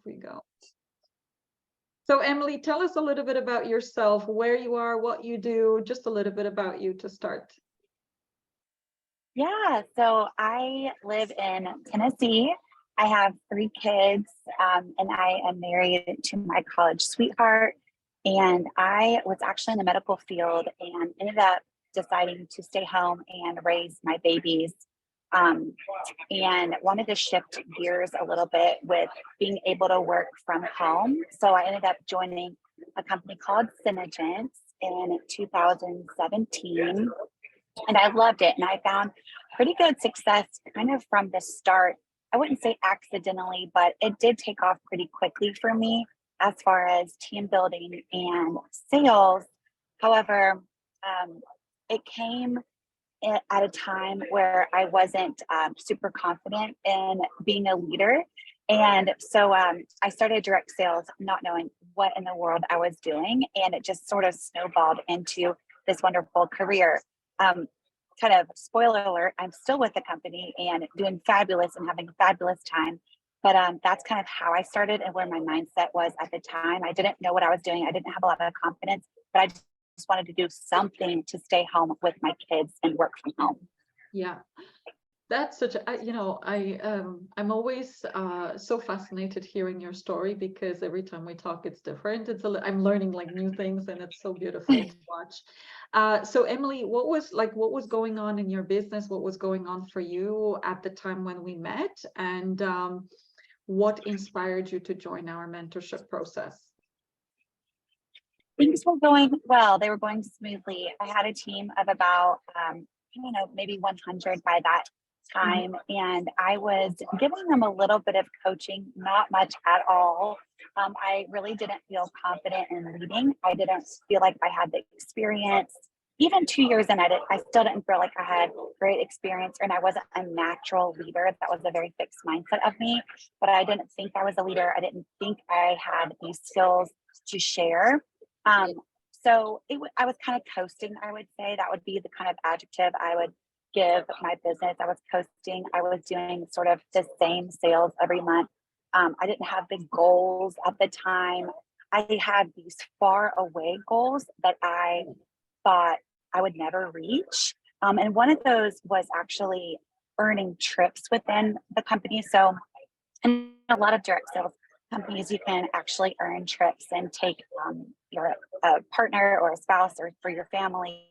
we go. So Emily, tell us a little bit about yourself, where you are, what you do, just a little bit about you to start. Yeah, so I live in Tennessee. I have 3 kids, and I am married to my college sweetheart. And I was actually in the medical field and ended up deciding to stay home and raise my babies. Um, and wanted to shift gears a little bit with being able to work from home. So I ended up joining a company called Synergence in 2017, and I loved it. And I found pretty good success kind of from the start. I wouldn't say accidentally, but it did take off pretty quickly for me as far as team building and sales. However, it came at a time where I wasn't super confident in being a leader. And so I started direct sales, not knowing what in the world I was doing. And it just sort of snowballed into this wonderful career. Kind of spoiler alert, I'm still with the company and doing fabulous and having a fabulous time. But that's kind of how I started and where my mindset was at the time. I didn't know what I was doing. I didn't have a lot of confidence, but I just wanted to do something to stay home with my kids and work from home. Yeah, that's such a, I'm always so fascinated hearing your story, because every time we talk, it's different. I'm learning like new things, and it's so beautiful to watch. So Emily, what was going on in your business? What was going on for you at the time when we met? And what inspired you to join our mentorship process? Things were going well. They were going smoothly. I had a team of about, maybe 100 by that time. And I was giving them a little bit of coaching, not much at all. I really didn't feel confident in leading. I didn't feel like I had the experience. Even 2 years in, I still didn't feel like I had great experience, and I wasn't a natural leader. That was a very fixed mindset of me, but I didn't think I was a leader. I didn't think I had these skills to share. So I was kind of coasting, I would say. That would be the kind of adjective I would give my business. I was coasting. I was doing sort of the same sales every month. I didn't have big goals at the time. I had these far away goals that I thought I would never reach. And one of those was actually earning trips within the company. So in a lot of direct sales companies, you can actually earn trips and take your partner or a spouse or for your family.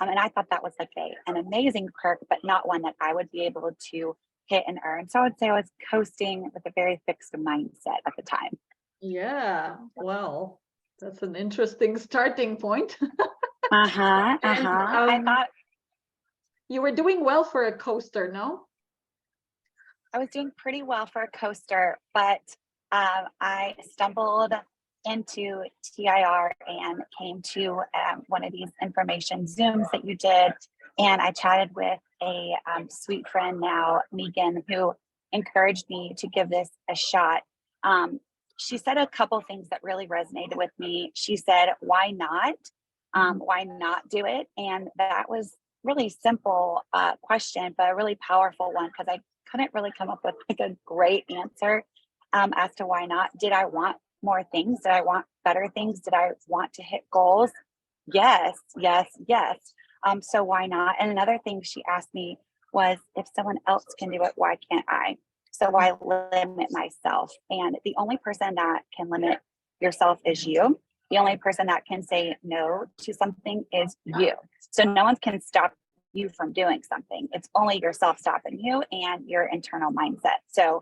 And I thought that was like an amazing perk, but not one that I would be able to hit and earn. So I would say I was coasting with a very fixed mindset at the time. Yeah, well, that's an interesting starting point. I And thought you were doing well for a coaster, no? I was doing pretty well for a coaster, but I stumbled into TIR and came to one of these information Zooms that you did. And I chatted with a sweet friend now, Megan, who encouraged me to give this a shot. She said a couple things that really resonated with me. She said, why not? Why not do it? And that was really simple question, but a really powerful one, because I couldn't really come up with like a great answer as to why not. Did I want more things? Did I want better things? Did I want to hit goals? Yes, yes, yes. So why not? And another thing she asked me was, if someone else can do it, why can't I? So why limit myself? And the only person that can limit yourself is you. The only person that can say no to something is you. So no one can stop you from doing something. It's only yourself stopping you and your internal mindset. So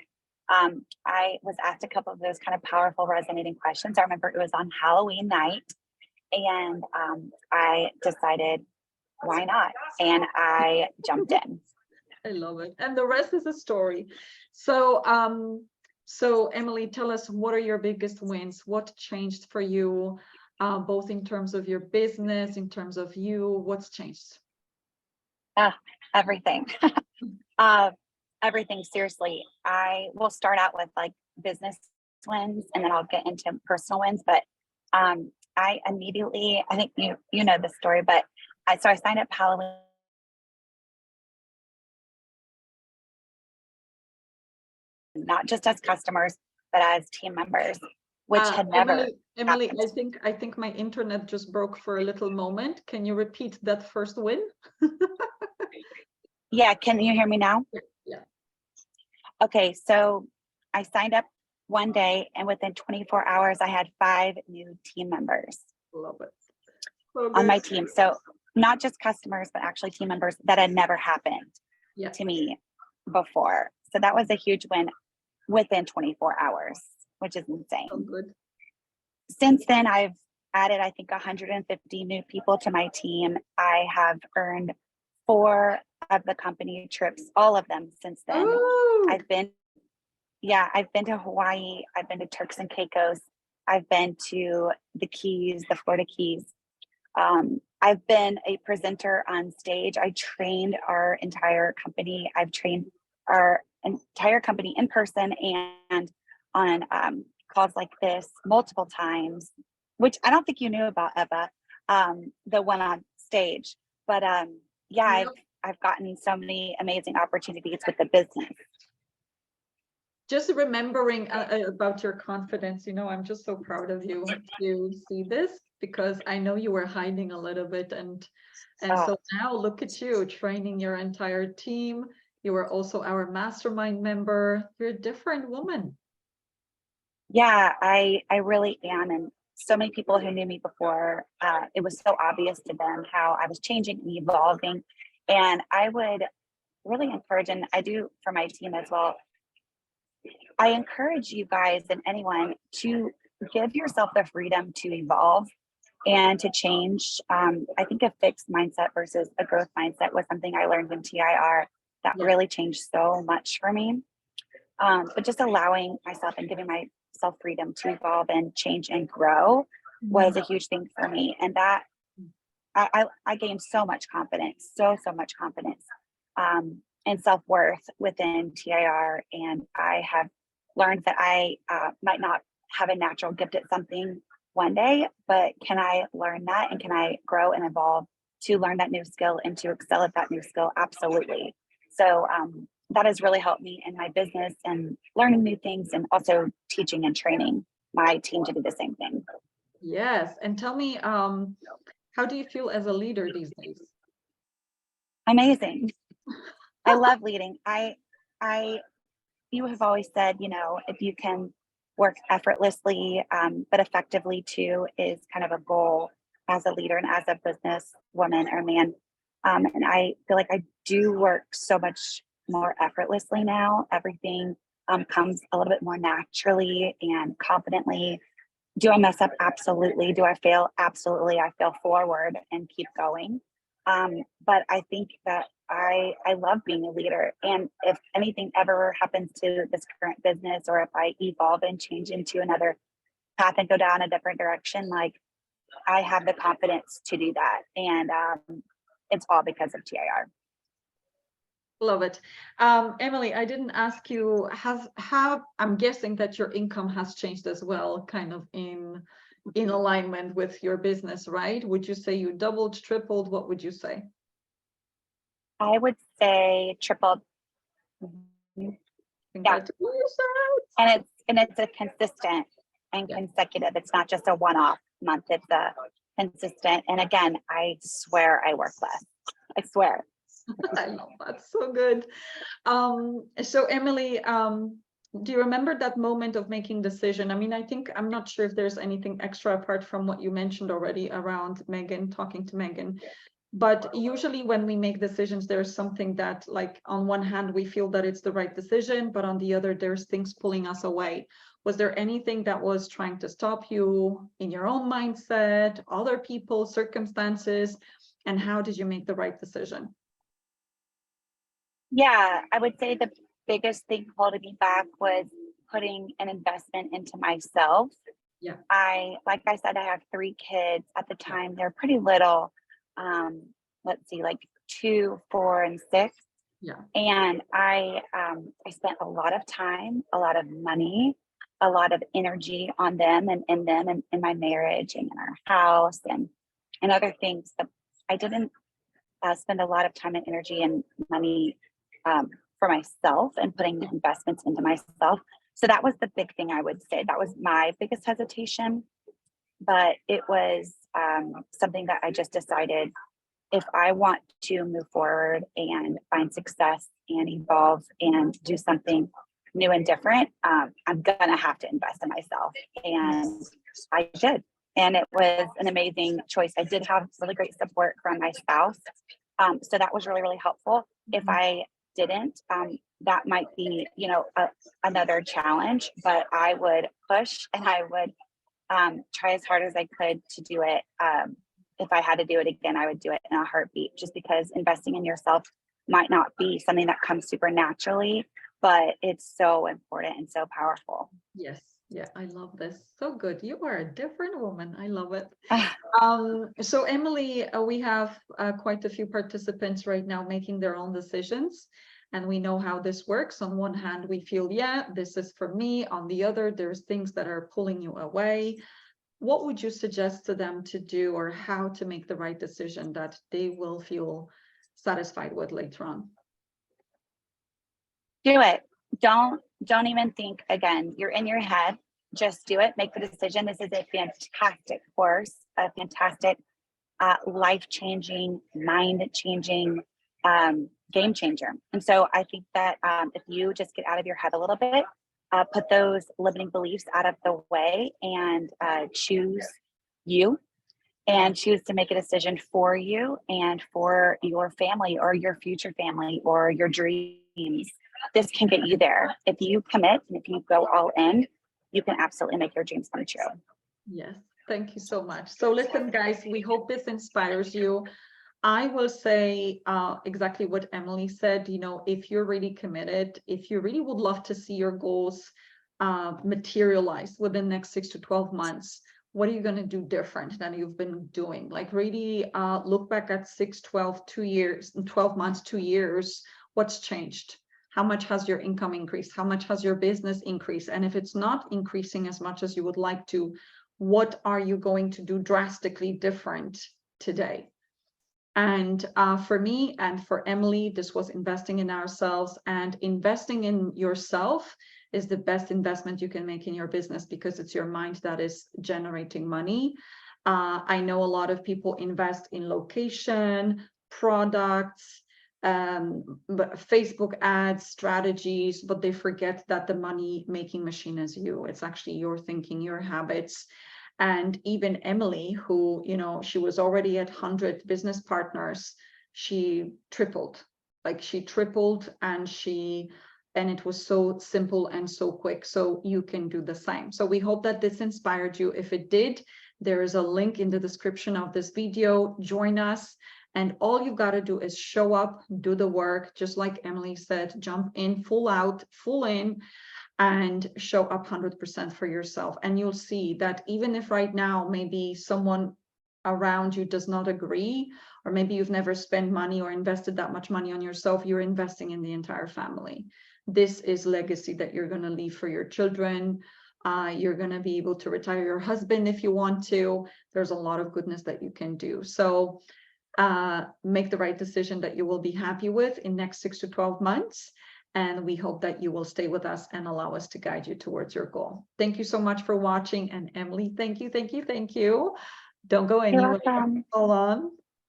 I was asked a couple of those kind of powerful, resonating questions. I remember it was on Halloween night, and I decided, why not? And I jumped in. I love it. And the rest is a story. So, so Emily, tell us, what are your biggest wins? What changed for you, both in terms of your business, in terms of you? What's changed? Everything. Everything, seriously. I will start out with like business wins, and then I'll get into personal wins. But I immediately, I think you know the story, but I signed up Halloween, not just as customers, but as team members, which had never Emily, happened. I think my internet just broke for a little moment. Can you repeat that first win? Yeah, can you hear me now? Yeah. Okay, so I signed up one day, and within 24 hours, I had 5 new team members Love it. So on my good. team. So not just customers, but actually team members that had never happened Yeah. to me before. So that was a huge win within 24 hours, which is insane. So good. Since then, I've added, I think, 150 new people to my team. I have earned 4 of the company trips, all of them since then. Oh, I've been to Hawaii. I've been to Turks and Caicos. I've been to the Keys, the Florida Keys. I've been a presenter on stage. I trained our entire company. I've trained our entire company in person and on calls like this multiple times, which I don't think you knew about, Eva, the one on stage. But yeah, no. I've gotten so many amazing opportunities with the business. Just remembering about your confidence, you know, I'm just so proud of you to see this, because I know you were hiding a little bit, and so now look at you training your entire team. You were also our mastermind member. You're a different woman. Yeah, I really am. And so many people who knew me before, it was so obvious to them how I was changing and evolving. And I would really encourage, and I do for my team as well, I encourage you guys and anyone to give yourself the freedom to evolve and to change. I think a fixed mindset versus a growth mindset was something I learned in TIR that Yeah. really changed so much for me. But just allowing myself and giving myself freedom to evolve and change and grow was a huge thing for me. And that I gained so much confidence, so much confidence and self-worth within TIR. And I have learned that I might not have a natural gift at something one day, but can I learn that and can I grow and evolve to learn that new skill and to excel at that new skill? Absolutely. So that has really helped me in my business and learning new things, and also teaching and training my team to do the same thing. Yes. And tell me, how do you feel as a leader these days? Amazing. I love leading. You have always said, you know, if you can work effortlessly, but effectively too, is kind of a goal as a leader and as a business woman or man. And I feel like I do work so much more effortlessly now. Everything comes a little bit more naturally and confidently. Do I mess up? Absolutely. Do I fail? Absolutely. I fail forward and keep going. But I think that I love being a leader. And if anything ever happens to this current business, or if I evolve and change into another path and go down a different direction, like, I have the confidence to do that. And it's all because of TIR. Love it. Emily, I didn't ask you, I'm guessing that your income has changed as well, kind of in alignment with your business, right? Would you say you doubled, tripled? What would you say? I would say tripled. Congratulations. Yeah. And it's a consistent and consecutive. It's not just a one-off month. It's a consistent. And again, I swear I work less. I swear. I love that. So good. So Emily, do you remember that moment of making decision? I mean, I'm not sure if there's anything extra apart from what you mentioned already around Megan, talking to Megan. But usually when we make decisions, there's something that, like, on one hand, we feel that it's the right decision, but on the other, there's things pulling us away. Was there anything that was trying to stop you in your own mindset, other people, circumstances, and how did you make the right decision? Yeah, I would say the biggest thing holding me back was putting an investment into myself. Yeah. Like I said, I have 3 kids at the time. They're pretty little. Let's see, like 2, 4, and 6. Yeah. And I spent a lot of time, a lot of money, a lot of energy on them and in them and in my marriage and in our house and other things. But I didn't spend a lot of time and energy and money for myself and putting investments into myself. So that was the big thing, I would say. That was my biggest hesitation. But it was something that I just decided, if I want to move forward and find success and evolve and do something new and different, I'm gonna have to invest in myself. And I did. And it was an amazing choice. I did have really great support from my spouse. So that was really, really helpful. If I didn't, that might be, another challenge, but I would push and I would try as hard as I could to do it. If I had to do it again, I would do it in a heartbeat, just because investing in yourself might not be something that comes super naturally, but it's so important and so powerful. Yes. Yeah, I love this. So good. You are a different woman. I love it. Ah, So Emily, we have quite a few participants right now making their own decisions, and we know how this works. On one hand, we feel, yeah, this is for me. On the other, there's things that are pulling you away. What would you suggest to them to do, or how to make the right decision that they will feel satisfied with later on? do it. Don't even think again. You're in your head. Just do it. Make the decision. This is a fantastic course, a fantastic life-changing, mind-changing game changer. And so I think that if you just get out of your head a little bit, put those limiting beliefs out of the way, and choose you, and choose to make a decision for you and for your family or your future family or your dreams, this can get you there. If you commit and if you go all in, you can absolutely make your dreams come true. Yes, thank you so much. So listen, guys, we hope this inspires you. I will say exactly what Emily said. If you're really committed, if you really would love to see your goals materialize within the next 6 to 12 months, what are you going to do different than you've been doing? Like really look back at 6, 12, 2 years, 12 months, 2 years, what's changed? How much has your income increased? How much has your business increased? And if it's not increasing as much as you would like to, what are you going to do drastically different today? And for me and for Emily, this was investing in ourselves, and investing in yourself is the best investment you can make in your business, because it's your mind that is generating money. I know a lot of people invest in location, products, Facebook ads, strategies, but they forget that the money making machine is you. It's actually your thinking, your habits. And even Emily, who, she was already at 100 business partners, she tripled, and it was so simple and so quick. So you can do the same. So we hope that this inspired you. If it did, there is a link in the description of this video. Join us. And all you got to do is show up, do the work, just like Emily said, jump in, full out, full in, and show up 100% for yourself. And you'll see that even if right now maybe someone around you does not agree, or maybe you've never spent money or invested that much money on yourself, you're investing in the entire family. This is legacy that you're going to leave for your children. You're going to be able to retire your husband if you want to. There's a lot of goodness that you can do. So make the right decision that you will be happy with in next 6 to 12 months. And we hope that you will stay with us and allow us to guide you towards your goal. Thank you so much for watching. And Emily, thank you, thank you, thank you. Don't go anywhere. You're welcome. Hold on.